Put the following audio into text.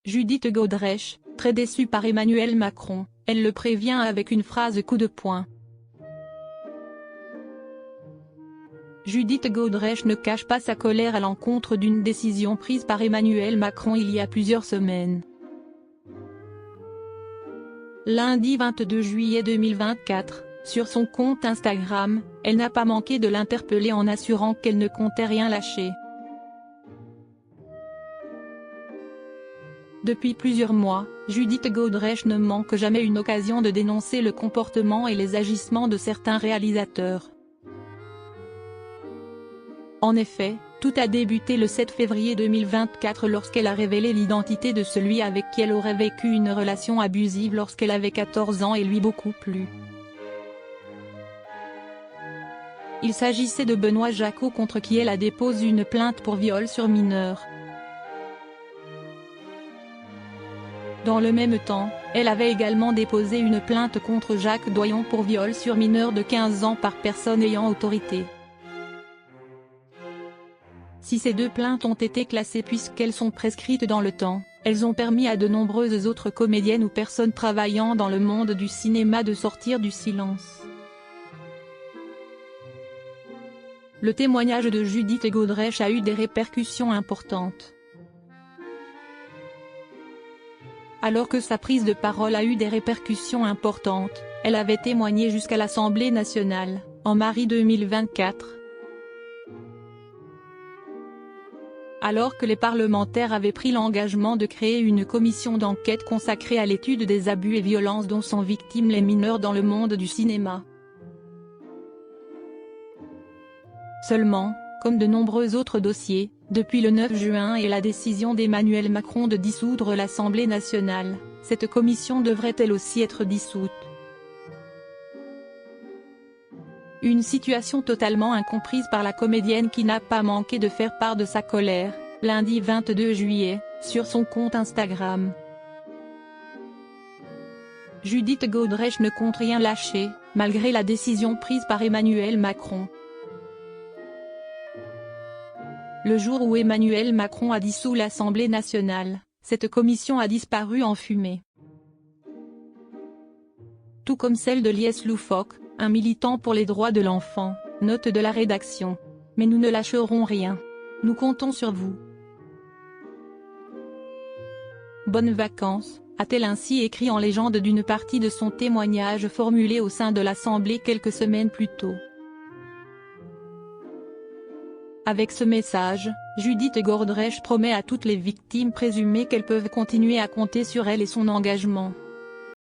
Judith Godrèche, très déçue par Emmanuel Macron, elle le prévient avec une phrase coup de poing. Judith Godrèche ne cache pas sa colère à l'encontre d'une décision prise par Emmanuel Macron il y a plusieurs semaines. Lundi 22 juillet 2024, sur son compte Instagram, elle n'a pas manqué de l'interpeller en assurant qu'elle ne comptait rien lâcher. Depuis plusieurs mois, Judith Godrèche ne manque jamais une occasion de dénoncer le comportement et les agissements de certains réalisateurs. En effet, tout a débuté le 7 février 2024 lorsqu'elle a révélé l'identité de celui avec qui elle aurait vécu une relation abusive lorsqu'elle avait 14 ans et lui beaucoup plus. Il s'agissait de Benoît Jacot contre qui elle a déposé une plainte pour viol sur mineur. Dans le même temps, elle avait également déposé une plainte contre Jacques Doyon pour viol sur mineur de 15 ans par personne ayant autorité. Si ces deux plaintes ont été classées puisqu'elles sont prescrites dans le temps, elles ont permis à de nombreuses autres comédiennes ou personnes travaillant dans le monde du cinéma de sortir du silence. Le témoignage de Judith Godrèche a eu des répercussions importantes. Alors que sa prise de parole a eu des répercussions importantes, elle avait témoigné jusqu'à l'Assemblée nationale, en mars 2024. Alors que les parlementaires avaient pris l'engagement de créer une commission d'enquête consacrée à l'étude des abus et violences dont sont victimes les mineurs dans le monde du cinéma. Seulement, comme de nombreux autres dossiers, depuis le 9 juin et la décision d'Emmanuel Macron de dissoudre l'Assemblée nationale, cette commission devrait elle aussi être dissoute. Une situation totalement incomprise par la comédienne qui n'a pas manqué de faire part de sa colère, lundi 22 juillet, sur son compte Instagram. Judith Godrèche ne compte rien lâcher, malgré la décision prise par Emmanuel Macron. Le jour où Emmanuel Macron a dissous l'Assemblée nationale, cette commission a disparu en fumée. Tout comme celle de Lies Loufoque, un militant pour les droits de l'enfant, note de la rédaction. Mais nous ne lâcherons rien. Nous comptons sur vous. Bonnes vacances, a-t-elle ainsi écrit en légende d'une partie de son témoignage formulé au sein de l'Assemblée quelques semaines plus tôt. Avec ce message, Judith Godrèche promet à toutes les victimes présumées qu'elles peuvent continuer à compter sur elle et son engagement.